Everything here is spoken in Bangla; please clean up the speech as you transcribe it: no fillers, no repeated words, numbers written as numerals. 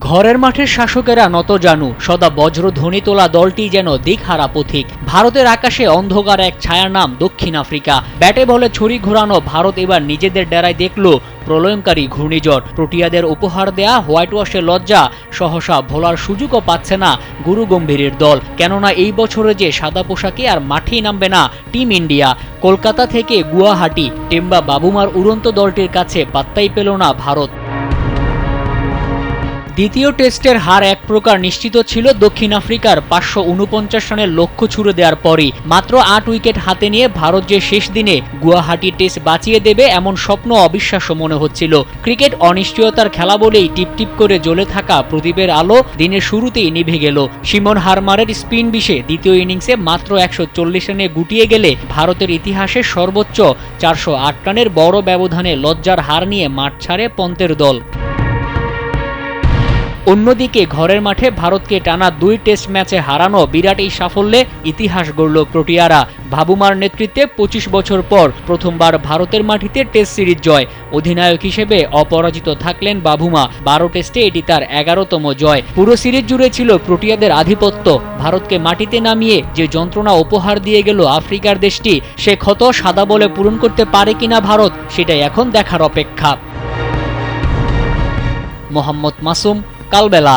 ঘরের মাঠের শাসকেরা নতজানু, সদা বজ্রধ্বনি তোলা দলটি যেন দিকহারা পথিক। ভারতের আকাশে অন্ধকার এক ছায়ার নাম দক্ষিণ আফ্রিকা। ব্যাটে বলে ছড়ি ঘোরানো ভারত এবার নিজেদের ডেরায় দেখল প্রলয়ঙ্কারী ঘূর্ণিঝড়। প্রোটিয়াদের উপহার দেয়া হোয়াইট ওয়াশের লজ্জা সহসা ভোলার সুযোগও পাচ্ছে না গুরু গম্ভীরের দল। কেননা এই বছরে যে সাদা পোশাকে আর মাঠেই নামবে না টিম ইন্ডিয়া। কলকাতা থেকে গুয়াহাটি টেম্বা বাবুমার উড়ন্ত দলটির কাছে পাত্তাই পেল না ভারত। দ্বিতীয় টেস্টের হার এক প্রকার নিশ্চিত ছিল দক্ষিণ আফ্রিকার 549 রানের লক্ষ্য ছুড়ে দেওয়ার পরই। মাত্র 8 উইকেট হাতে নিয়ে ভারত যে শেষ দিনে গুয়াহাটি টেস্ট বাঁচিয়ে দেবে এমন স্বপ্ন অবিশ্বাস্য মনে হচ্ছিল। ক্রিকেট অনিশ্চয়তার খেলা বলেই টিপটিপ করে জ্বলে থাকা প্রদীপের আলো দিনের শুরুতেই নিভে গেল। সিমন হারমারের স্পিন বিষে দ্বিতীয় ইনিংসে মাত্র 140 রানে গুটিয়ে গেলে ভারতের ইতিহাসের সর্বোচ্চ 408 রানের বড় ব্যবধানে লজ্জার হার নিয়ে মাঠ ছাড়ে পন্তের দল। অন্যদিকে ঘরের মাঠে ভারতকে টানা 2 টেস্ট ম্যাচে হারানো বিরাট এই সাফল্যে ইতিহাস গড়ল প্রোটিয়ারা। বাবুমার নেতৃত্বে 25 বছর পর প্রথমবার ভারতের মাটিতে টেস্ট সিরিজ জয়। অধিনায়ক হিসেবে অপরাজিত থাকলেন বাবুমা। 12 টেস্টে এটি তার 11তম জয়। পুরো সিরিজ জুড়ে ছিল প্রোটিয়াদের আধিপত্য। ভারতকে মাটিতে নামিয়ে যে যন্ত্রণা উপহার দিয়ে গেল আফ্রিকার দেশটি, সে ক্ষত সাদা বলে পূরণ করতে পারে কিনা ভারত, সেটাই এখন দেখার অপেক্ষা। মোহাম্মদ মাসুম, কালবেলা।